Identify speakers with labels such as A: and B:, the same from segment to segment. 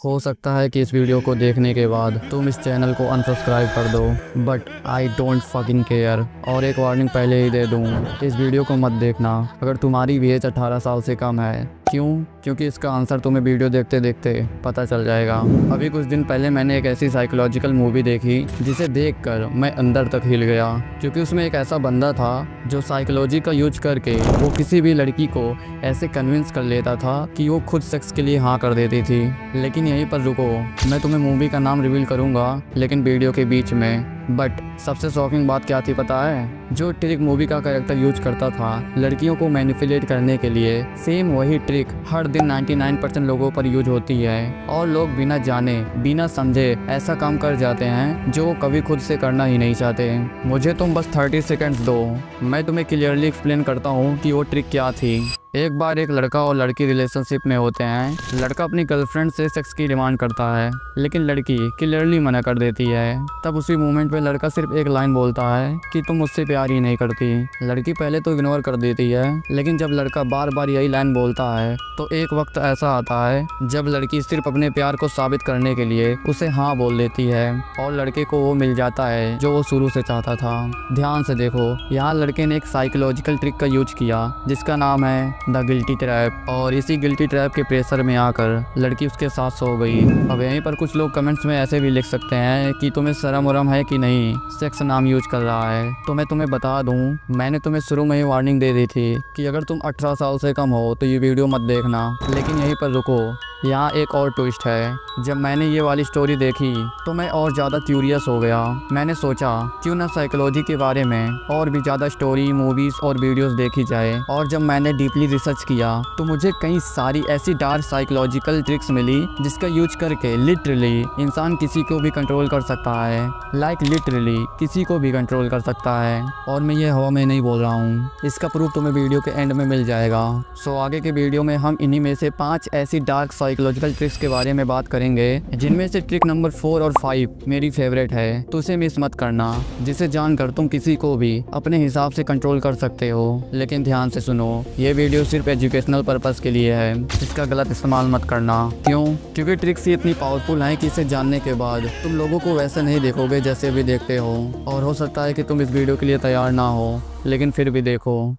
A: हो सकता है कि इस वीडियो को देखने के बाद तुम इस चैनल को अनसब्सक्राइब कर दो, but I don't fucking care. और एक वार्निंग पहले ही दे दूँ, इस वीडियो को मत देखना अगर तुम्हारी भी एज 18 साल से कम है। क्यों? क्योंकि इसका आंसर तुम्हें वीडियो देखते देखते पता चल जाएगा। अभी कुछ दिन पहले मैंने एक ऐसी साइकोलॉजिकल मूवी देखी जिसे देखकर मैं अंदर तक हिल गया, क्योंकि उसमें एक ऐसा बंदा था जो साइकोलॉजी का यूज करके वो किसी भी लड़की को ऐसे कन्विंस कर लेता था कि वो खुद सेक्स के लिए हाँ कर देती थी। लेकिन यहीं पर रुको, मैं तुम्हें मूवी का नाम रिवील करूंगा लेकिन वीडियो के बीच में। बट सबसे शॉकिंग बात क्या थी पता है? जो ट्रिक मूवी का कैरेक्टर यूज करता था लड़कियों को मैनिपुलेट करने के लिए, सेम वही ट्रिक हर दिन 99% लोगों पर यूज होती है। और लोग बिना जाने बिना समझे ऐसा काम कर जाते हैं जो वो कभी खुद से करना ही नहीं चाहते। मुझे तुम बस 30 सेकेंड्स दो, मैं तुम्हें क्लियरली एक्सप्लेन करता हूँ कि वो ट्रिक क्या थी। एक बार एक लड़का और लड़की रिलेशनशिप में होते हैं। लड़का अपनी गर्लफ्रेंड से सेक्स की डिमांड करता है लेकिन लड़की क्लियरली मना कर देती है। तब उसी मोमेंट पे लड़का सिर्फ एक लाइन बोलता है कि तुम मुझसे प्यार ही नहीं करती। लड़की पहले तो इग्नोर कर देती है, लेकिन जब लड़का बार बार यही लाइन बोलता है तो एक वक्त ऐसा आता है जब लड़की सिर्फ अपने प्यार को साबित करने के लिए उसे हाँ बोल देती है और लड़के को वो मिल जाता है जो वो शुरू से चाहता था। ध्यान से देखो, यहाँ लड़के ने एक साइकोलॉजिकल ट्रिक का यूज किया जिसका नाम है द गिल्टी ट्रैप। और इसी गिल्टी ट्रैप के प्रेशर में आकर लड़की उसके साथ सो गई। अब यहीं पर कुछ लोग कमेंट्स में ऐसे भी लिख सकते हैं कि तुम्हें शर्म वरम है कि नहीं, सेक्स नाम यूज कर रहा है। तो मैं तुम्हें बता दूं, मैंने तुम्हें शुरू में ही वार्निंग दे दी थी कि अगर तुम 18 साल से कम हो तो ये वीडियो मत देखना। लेकिन यहीं पर रुको, यहाँ एक और ट्विस्ट है। जब मैंने ये वाली स्टोरी देखी तो मैं और ज़्यादा क्यूरियस हो गया। मैंने सोचा क्यों ना साइकोलॉजी के बारे में और भी ज़्यादा स्टोरी, मूवीज़ और वीडियोस देखी जाए। और जब मैंने डीपली रिसर्च किया तो मुझे कई सारी ऐसी डार्क साइकोलॉजिकल ट्रिक्स मिली जिसका यूज करके लिटरली इंसान किसी को भी कंट्रोल कर सकता है। लाइक लिटरली किसी को भी कंट्रोल कर सकता है। और मैं ये हवा में नहीं बोल रहा हूँ, इसका प्रूफ तुम्हें वीडियो के एंड में मिल जाएगा। सो आगे के वीडियो में हम इन्हीं में से 5 ऐसी डार्क साइकोलॉजिकल ट्रिक्स के बारे में बात करेंगे, जिनमें से ट्रिक नंबर 4 और 5 मेरी फेवरेट है। तो उसे मिस मत करना, जिसे जानकर तुम किसी को भी अपने हिसाब से कंट्रोल कर सकते हो। लेकिन ध्यान से सुनो, ये वीडियो सिर्फ एजुकेशनल पर्पस के लिए है, इसका गलत इस्तेमाल मत करना। क्यों? क्योंकि ट्रिक्स ही इतनी पावरफुल हैं कि इसे जानने के बाद तुम लोगों को वैसे नहीं देखोगे जैसे भी देखते हो। और हो सकता है कि तुम इस वीडियो के लिए तैयार ना हो, लेकिन फिर भी देखो।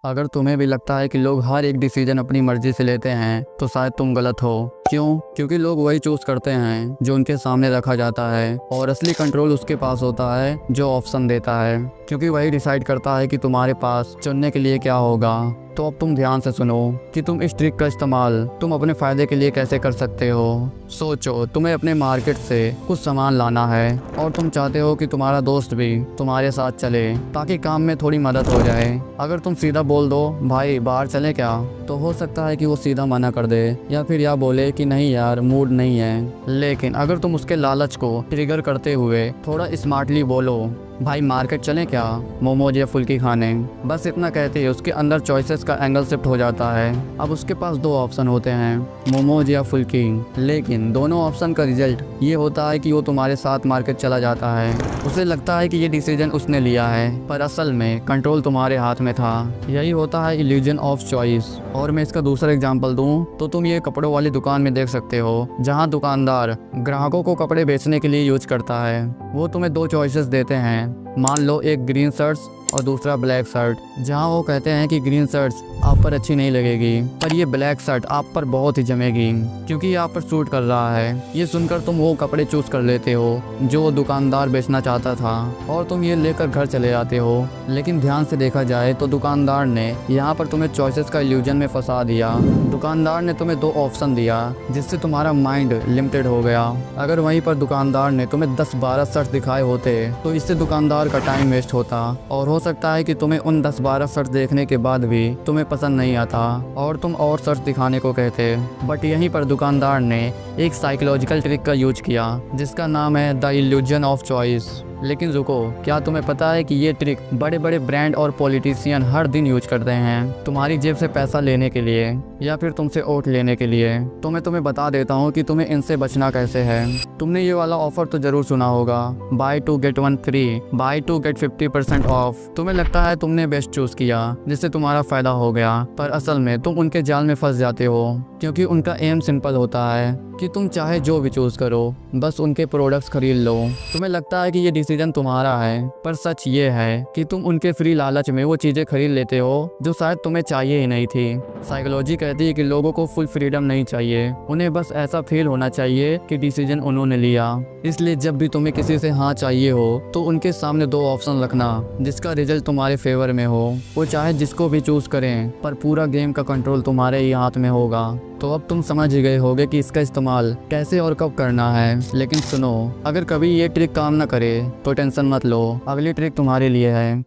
A: अगर तुम्हें भी लगता है कि लोग हर एक डिसीजन अपनी मर्जी से लेते हैं तो शायद तुम गलत हो। क्यों? क्योंकि लोग वही चूज करते हैं जो उनके सामने रखा जाता है, और असली कंट्रोल उसके पास होता है जो ऑप्शन देता है, क्योंकि वही डिसाइड करता है कि तुम्हारे पास चुनने के लिए क्या होगा। तो अब तुम ध्यान से सुनो कि तुम इस ट्रिक का इस्तेमाल तुम अपने फ़ायदे के लिए कैसे कर सकते हो। सोचो, तुम्हें अपने मार्केट से कुछ सामान लाना है और तुम चाहते हो कि तुम्हारा दोस्त भी तुम्हारे साथ चले ताकि काम में थोड़ी मदद हो जाए। अगर तुम सीधा बोल दो भाई बाहर चले क्या, तो हो सकता है कि वो सीधा मना कर दे या फिर या बोले कि नहीं यार मूड नहीं है। लेकिन अगर तुम उसके लालच को ट्रिगर करते हुए थोड़ा स्मार्टली बोलो भाई मार्केट चलें क्या, मोमोज या फुल्की खाने, बस इतना कहते ही उसके अंदर चॉइसेस का एंगल शिफ्ट हो जाता है। अब उसके पास 2 ऑप्शन होते हैं, मोमोज या फुल्की, लेकिन दोनों ऑप्शन का रिजल्ट ये होता है कि वो तुम्हारे साथ मार्केट चला जाता है। उसे लगता है कि ये डिसीजन उसने लिया है, पर असल में कंट्रोल तुम्हारे हाथ में था। यही होता है इल्यूजन ऑफ चॉइस। और मैं इसका दूसरा एग्जाम्पल दूँ तो तुम ये कपड़ों वाली दुकान में देख सकते हो, जहाँ दुकानदार ग्राहकों को कपड़े बेचने के लिए यूज करता है। वो तुम्हें 2 चॉइसेस देते हैं, मान लो एक ग्रीन शर्ट्स और दूसरा ब्लैक शर्ट, जहां वो कहते हैं कि ग्रीन शर्ट्स आप पर अच्छी नहीं लगेगी पर ये ब्लैक शर्ट आप पर बहुत ही जमेगी क्योंकि ये आप पर सूट कर रहा है। ये सुनकर तुम वो कपड़े चूज कर लेते हो जो वो दुकानदार बेचना चाहता था और तुम ये लेकर घर चले जाते हो। लेकिन ध्यान से देखा जाए तो दुकानदार ने यहाँ पर तुम्हें चॉइसेस का इल्यूजन में फंसा दिया। दुकानदार ने तुम्हें 2 ऑप्शन दिया जिससे तुम्हारा माइंड लिमिटेड हो गया। अगर वहीं पर दुकानदार ने तुम्हें 10-12 शर्ट दिखाए होते तो इससे दुकानदार का टाइम वेस्ट होता और हो सकता है कि तुम्हें उन 10-12 शर्ट देखने के बाद भी तुम्हें पसंद नहीं आता और तुम और शर्ट दिखाने को कहते। बट यहीं पर दुकानदार ने एक साइकोलॉजिकल ट्रिक का यूज किया जिसका नाम है द इल्यूजन ऑफ चॉइस। लेकिन रुको, क्या तुम्हें पता है कि ये ट्रिक बड़े बड़े ब्रांड और पॉलिटिशियन हर दिन यूज करते हैं तुम्हारी जेब से पैसा लेने के लिए या फिर तुमसे वोट लेने के लिए। तो मैं तुम्हें बता देता हूँ कि तुम्हें इनसे बचना कैसे है। तुमने ये वाला ऑफर तो जरूर सुना होगा, buy 2 get 1 free, buy 2 get 50% off. तुम्हें लगता है तुमने बेस्ट चूज किया जिससे तुम्हारा फायदा हो गया, पर असल में तुम उनके जाल में फंस जाते हो, क्योंकि उनका एम सिंपल होता है कि तुम चाहे जो भी चूज करो, बस उनके प्रोडक्ट्स खरीद लो। तुम्हें लगता है कि ये डिसीजन तुम्हारा है, पर सच ये है कि तुम उनके फ्री लालच में वो चीजें खरीद लेते हो जो शायद तुम्हें चाहिए ही नहीं थी। साइकोलॉजी कहती है कि लोगों को फुल फ्रीडम नहीं चाहिए, उन्हें बस ऐसा फील होना चाहिए कि डिसीजन उन्होंने लिया। इसलिए जब भी तुम्हें किसी से हाँ चाहिए हो तो उनके सामने 2 ऑप्शन रखना जिसका रिजल्ट तुम्हारे फेवर में हो। वो चाहे जिसको भी चूज करें, पर पूरा गेम का कंट्रोल तुम्हारे ही हाथ में होगा। तो अब तुम समझ गए होगे कि इसका इस्तेमाल कैसे और कब करना है। लेकिन सुनो, अगर कभी ये ट्रिक काम ना करे तो टेंशन मत लो, अगली ट्रिक तुम्हारे लिए है।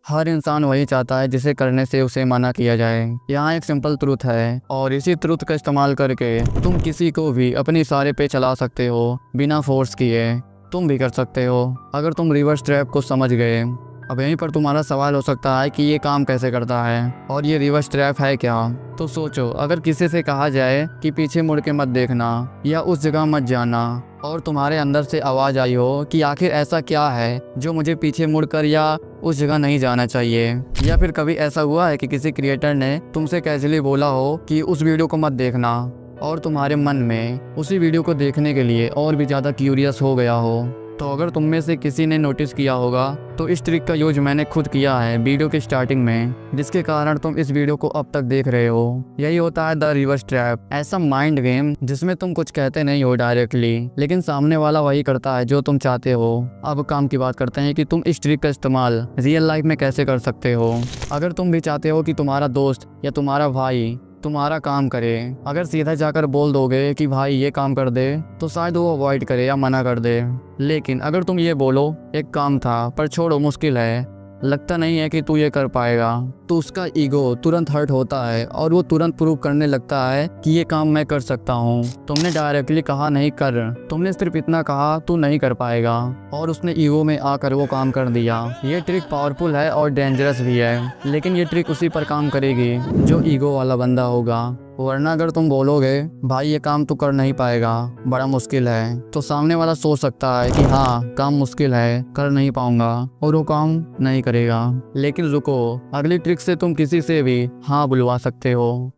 A: हर इंसान वही चाहता है जिसे करने से उसे मना किया जाए। यहाँ एक सिंपल ट्रूथ है, और इसी ट्रूथ का इस्तेमाल करके तुम किसी को भी अपने इशारे पे चला सकते हो बिना फोर्स किए। तुम भी कर सकते हो अगर तुम रिवर्स ट्रैप को समझ गए। अब यहीं पर तुम्हारा सवाल हो सकता है कि ये काम कैसे करता है और ये रिवर्स ट्रैप है क्या। तो सोचो, अगर किसी से कहा जाए कि पीछे मुड़ के मत देखना या उस जगह मत जाना, और तुम्हारे अंदर से आवाज़ आई हो कि आखिर ऐसा क्या है जो मुझे पीछे मुड़कर या उस जगह नहीं जाना चाहिए। या फिर कभी ऐसा हुआ है कि किसी क्रिएटर ने तुमसे कैजुअली बोला हो कि उस वीडियो को मत देखना, और तुम्हारे मन में उसी वीडियो को देखने के लिए और भी ज़्यादा क्यूरियस हो गया हो। तो अगर तुम में से किसी ने नोटिस किया होगा तो इस ट्रिक का यूज मैंने खुद किया है वीडियो के स्टार्टिंग में, जिसके कारण तुम इस वीडियो को अब तक देख रहे हो। यही होता है द रिवर्स ट्रैप, ऐसा माइंड गेम जिसमें तुम कुछ कहते नहीं हो डायरेक्टली, लेकिन सामने वाला वही करता है जो तुम चाहते हो। अब काम की बात करते हैं कि तुम इस ट्रिक का इस्तेमाल रियल लाइफ में कैसे कर सकते हो। अगर तुम भी चाहते हो कि तुम्हारा दोस्त या तुम्हारा भाई तुम्हारा काम करे, अगर सीधा जाकर बोल दोगे कि भाई ये काम कर दे, तो शायद वो अवॉइड करे या मना कर दे। लेकिन अगर तुम ये बोलो एक काम था पर छोड़ो मुश्किल है, लगता नहीं है कि तू ये कर पाएगा, तो उसका ईगो तुरंत हर्ट होता है और वो तुरंत प्रूव करने लगता है कि ये काम मैं कर सकता हूँ। तुमने डायरेक्टली कहा नहीं कर, तुमने सिर्फ इतना कहा तू नहीं कर पाएगा, और उसने ईगो में आकर वो काम कर दिया। ये ट्रिक पावरफुल है और डेंजरस भी है, लेकिन ये ट्रिक उसी पर काम करेगी जो ईगो वाला बंदा होगा। वरना अगर तुम बोलोगे भाई ये काम तू कर नहीं पाएगा, बड़ा मुश्किल है, तो सामने वाला सोच सकता है कि हाँ काम मुश्किल है, कर नहीं पाऊंगा, और वो काम नहीं करेगा। लेकिन रुको, अगली ट्रिक से तुम किसी से भी हाँ बुलवा सकते हो।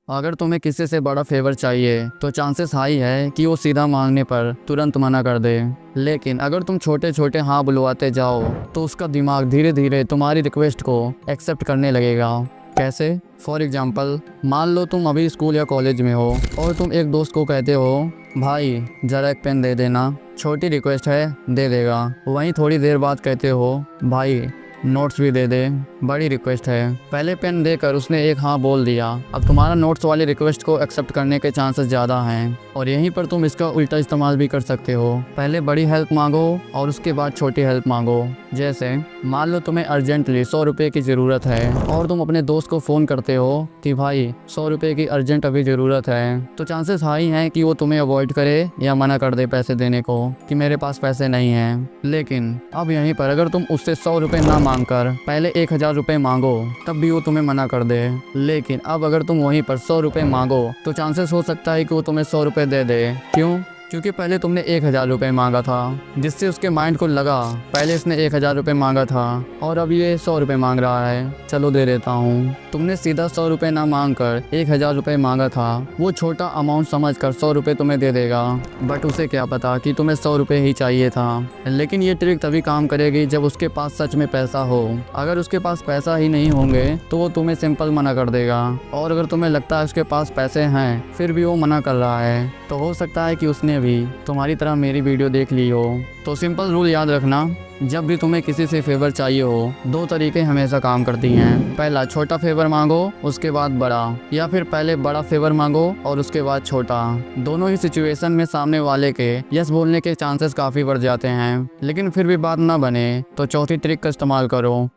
A: अगर तुम्हें किसी से बड़ा फेवर चाहिए तो चांसेस हाई है कि वो सीधा मांगने पर तुरंत मना कर दे। लेकिन अगर तुम छोटे छोटे हाँ बुलवाते जाओ तो उसका दिमाग धीरे धीरे तुम्हारी रिक्वेस्ट को एक्सेप्ट करने लगेगा। कैसे? फॉर एग्जाम्पल, मान लो तुम अभी स्कूल या कॉलेज में हो और तुम एक दोस्त को कहते हो भाई ज़रा एक पेन दे देना, छोटी रिक्वेस्ट है, दे देगा। वहीं थोड़ी देर बाद कहते हो भाई नोट्स भी दे दे, बड़ी रिक्वेस्ट है। पहले पेन देकर उसने एक हाँ बोल दिया, अब तुम्हारा नोट्स वाली रिक्वेस्ट को एक्सेप्ट करने के चांसेस ज़्यादा हैं। और यहीं पर तुम इसका उल्टा इस्तेमाल भी कर सकते हो, पहले बड़ी हेल्प मांगो और उसके बाद छोटी हेल्प मांगो। जैसे मान लो तुम्हें अर्जेंटली 100 रुपये की ज़रूरत है और तुम अपने दोस्त को फ़ोन करते हो कि भाई 100 रुपये की अर्जेंट अभी ज़रूरत है, तो चांसेस हाई हैं कि वो तुम्हें अवॉइड करे या मना कर दे पैसे देने को कि मेरे पास पैसे नहीं हैं। लेकिन अब यहीं पर अगर तुम उससे 100 रुपये ना मांगकर पहले 1000 रुपये मांगो, तब भी वो तुम्हें मना कर दे। लेकिन अब अगर तुम वहीं पर 100 रुपये मांगो तो चांसेस हो सकता है कि वो तुम्हें 100 रुपये दे दे। क्यों? क्योंकि पहले तुमने 1000 रुपये मांगा था, जिससे उसके माइंड को लगा पहले इसने 1000 रुपये मांगा था और अब ये 100 रुपये मांग रहा है, चलो दे देता हूँ। तुमने सीधा 100 रुपये ना मांग कर 1000 रुपये मांगा था, वो छोटा अमाउंट समझकर 100 रुपये तुम्हें दे देगा, बट उसे क्या पता कि तुम्हें 100 रुपये ही चाहिए था। लेकिन ये ट्रिक तभी काम करेगी जब उसके पास सच में पैसा हो। अगर उसके पास पैसा ही नहीं होंगे तो वो तुम्हें सिंपल मना कर देगा, और अगर तुम्हें लगता है उसके पास पैसे हैं फिर भी वो मना कर रहा है, तो हो सकता है कि उसने भी तुम्हारी तरह मेरी वीडियो देख ली हो। तो सिंपल रूल याद रखना, जब भी तुम्हें किसी से फेवर चाहिए हो, 2 तरीके हमेशा काम करती हैं। पहला, छोटा फेवर मांगो उसके बाद बड़ा, या फिर पहले बड़ा फेवर मांगो और उसके बाद छोटा। दोनों ही सिचुएशन में सामने वाले के यस बोलने के चांसेस काफ़ी बढ़ जाते हैं। लेकिन फिर भी बात ना बने तो चौथी ट्रिक का इस्तेमाल करो।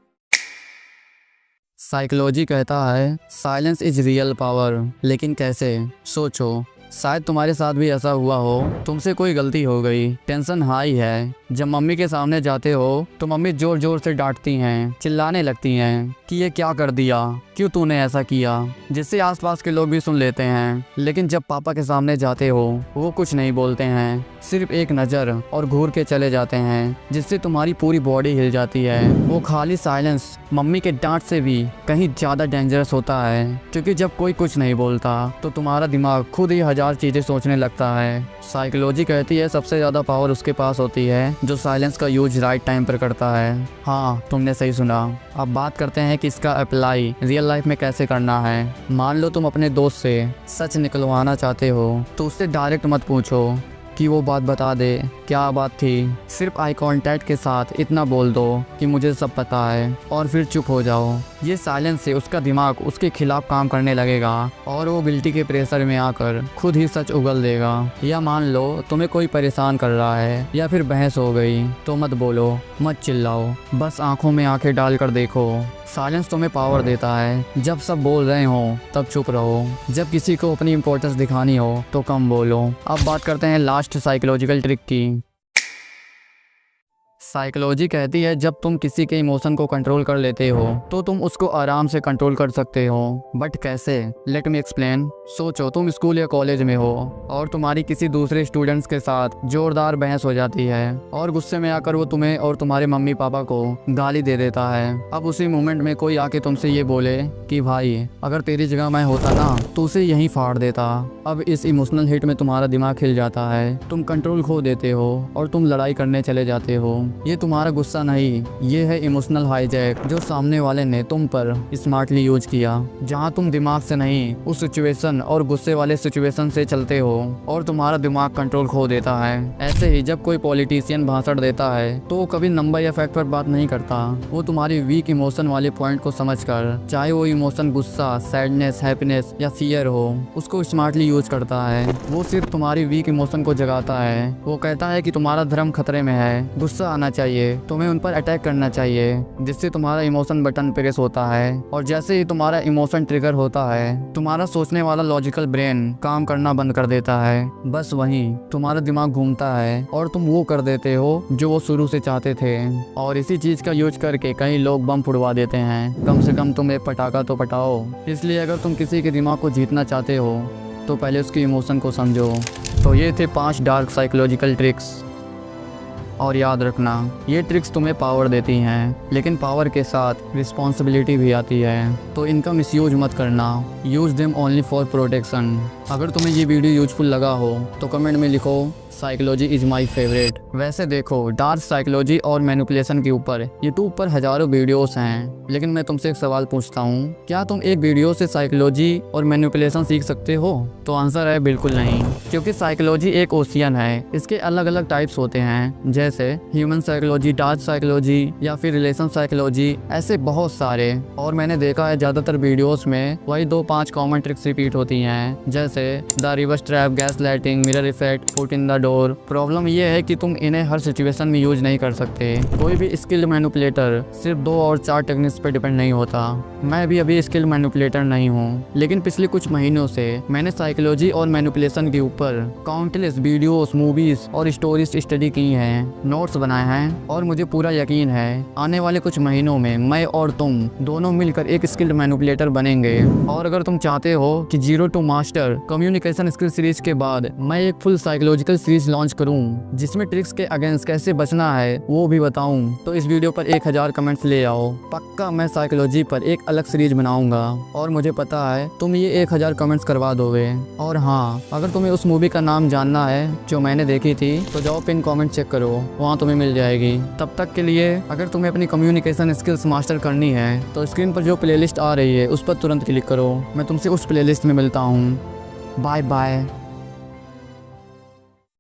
A: साइकोलॉजी कहता है साइलेंस इज रियल पावर, लेकिन कैसे? सोचो, शायद तुम्हारे साथ भी ऐसा हुआ हो, तुमसे कोई गलती हो गई, टेंशन हाई है। जब मम्मी के सामने जाते हो तो मम्मी जोर जोर से डांटती हैं, चिल्लाने लगती हैं कि ये क्या कर दिया, क्यों तूने ऐसा किया, जिससे आसपास के लोग भी सुन लेते हैं। लेकिन जब पापा के सामने जाते हो वो कुछ नहीं बोलते हैं, सिर्फ एक नज़र और घूर के चले जाते हैं, जिससे तुम्हारी पूरी बॉडी हिल जाती है। वो खाली साइलेंस मम्मी के डांट से भी कहीं ज़्यादा डेंजरस होता है, क्योंकि जब कोई कुछ नहीं बोलता तो तुम्हारा दिमाग खुद ही हजार चीज़ें सोचने लगता है। साइकोलॉजी कहती है सबसे ज़्यादा पावर उसके पास होती है जो साइलेंस का यूज राइट टाइम पर करता है। हाँ, तुमने सही सुना। अब बात करते हैं कि इसका अप्लाई रियल लाइफ में कैसे करना है। मान लो तुम अपने दोस्त से सच निकलवाना चाहते हो तो उससे डायरेक्ट मत पूछो कि वो बात बता दे क्या बात थी। सिर्फ आई कांटेक्ट के साथ इतना बोल दो कि मुझे सब पता है और फिर चुप हो जाओ। ये साइलेंस से उसका दिमाग उसके खिलाफ काम करने लगेगा और वो गिल्टी के प्रेशर में आकर खुद ही सच उगल देगा। या मान लो तुम्हें कोई परेशान कर रहा है या फिर बहस हो गई तो मत बोलो, मत चिल्लाओ, बस आंखों में आंखें डालकर देखो। साइलेंस तुम्हें पावर देता है। जब सब बोल रहे हो तब चुप रहो, जब किसी को अपनी इंपॉर्टेंस दिखानी हो तो कम बोलो। अब बात करते हैं लास्ट साइकोलॉजिकल ट्रिक की। साइकोलॉजी कहती है जब तुम किसी के इमोशन को कंट्रोल कर लेते हो तो तुम उसको आराम से कंट्रोल कर सकते हो। बट कैसे? Let me explain. सोचो तुम स्कूल या कॉलेज में हो और तुम्हारी किसी दूसरे स्टूडेंट्स के साथ जोरदार बहस हो जाती है और गुस्से में आकर वो तुम्हें और तुम्हारे मम्मी पापा को गाली दे देता है। अब उसी मोमेंट में कोई आके तुमसे ये बोले कि भाई अगर तेरी जगह मैं होता ना तो उसे यहीं फाड़ देता। अब इस इमोशनल हिट में तुम्हारा दिमाग हिल जाता है, तुम कंट्रोल खो देते हो और तुम लड़ाई करने चले जाते हो। ये तुम्हारा गुस्सा नहीं, ये है इमोशनल हाईजैक जो सामने वाले ने तुम पर स्मार्टली यूज किया। जहाँ तुम दिमाग से नहीं उस सिचुएशन और गुस्से वाले सिचुएशन से चलते हो और तुम्हारा दिमाग कंट्रोल खो देता है। ऐसे ही जब कोई पॉलिटिशियन भाषण देता है तो वो कभी नंबर या फैक्ट पर बात नहीं करता, वो तुम्हारी वीक इमोशन वाले पॉइंट को समझकर, चाहे वो इमोशन गुस्सा, सैडनेस, हैप्पीनेस या फियर हो, उसको स्मार्टली यूज करता है। वो सिर्फ तुम्हारी वीक इमोशन को जगाता है। वो कहता है कि तुम्हारा धर्म खतरे में है, गुस्सा आना चाहिए, तुम्हें उन पर अटैक करना चाहिए, जिससे तुम्हारा इमोशन बटन प्रेस होता है। और जैसे ही तुम्हारा इमोशन ट्रिगर होता है तुम्हारा सोचने वाला लॉजिकल ब्रेन काम करना बंद कर देता है। बस वहीं तुम्हारा दिमाग घूमता है और तुम वो कर देते हो जो वो शुरू से चाहते थे। और इसी चीज का यूज करके कई लोग बम फुड़वा देते हैं। कम से कम तुम एक पटाखा तो पटाओ। इसलिए अगर तुम किसी के दिमाग को जीतना चाहते हो तो पहले उसके इमोशन को समझो। तो ये थे 5 डार्क साइकोलॉजिकल ट्रिक्स। और याद रखना ये ट्रिक्स तुम्हें पावर देती हैं, लेकिन पावर के साथ रिस्पॉन्सिबिलिटी भी आती है, तो इनका मिसयूज मत करना। Use them only for protection. अगर तुम्हें ये वीडियो यूजफुल लगा हो तो कमेंट में लिखो साइकोलॉजी इज़ माई फेवरेट। वैसे देखो डार्क साइकोलॉजी और मैनिपुलेशन के ऊपर यूट्यूब पर हज़ारों वीडियोस हैं, लेकिन मैं तुमसे एक सवाल पूछता हूँ, क्या तुम एक वीडियो से साइकोलॉजी और मैनिपुलेशन सीख सकते हो? तो आंसर है बिल्कुल नहीं, क्योंकि साइकोलॉजी एक ओशियन है। इसके अलग अलग टाइप्स होते हैं, जैसे ह्यूमन साइकोलॉजी, डार्क साइकोलॉजी या फिर रिलेशन साइकोलॉजी, ऐसे बहुत सारे। और मैंने देखा है ज़्यादातर वीडियोस में वही 2-5 कॉमन ट्रिक्स रिपीट होती हैं, जैसे the reverse trap, gas lighting, mirror effect, foot in the door. Problem यह है कि तुम इन्हें हर सिचुएशन में यूज नहीं कर सकते। कोई भी स्किल्ड मैनिपुलेटर सिर्फ 2 और 4 टेक्निक्स पर डिपेंड नहीं होता। मैं भी अभी स्किल्ड मैनिपुलेटर नहीं हूँ, लेकिन पिछले कुछ महीनों से मैंने साइकोलॉजी और मैनिपुलेशन के ऊपर काउंटलेस वीडियोस, मूवीज और स्टोरीज स्टडी की हैं, नोट्स बनाए हैं, और मुझे पूरा यकीन है आने वाले कुछ महीनों में मैं और तुम दोनों मिलकर एक स्किल्ड मैनिपुलेटर बनेंगे। और अगर तुम चाहते हो कि 0 to master communication skill series के बाद मैं एक फुल साइकोलॉजिकल सीरीज लॉन्च करूं, जिसमें ट्रिक्स के अगेंस्ट कैसे बचना है वो भी बताऊं, तो इस वीडियो पर 1000 कमेंट्स ले आओ। पक्का मैं साइकोलॉजी पर एक अलग सीरीज बनाऊंगा, और मुझे पता है तुम ये 1000 कमेंट्स करवा दोगे। और हाँ, अगर तुम्हें उस मूवी का नाम जानना है जो मैंने देखी थी तो जाओ पिन कमेंट चेक करो, वहाँ तुम्हें मिल जाएगी। तब तक के लिए अगर तुम्हें अपनी कम्युनिकेशन स्किल्स मास्टर करनी है तो स्क्रीन पर जो प्लेलिस्ट आ रही है उस पर तुरंत क्लिक करो। मैं तुमसे उस प्लेलिस्ट में मिलता हूँ। Bye bye.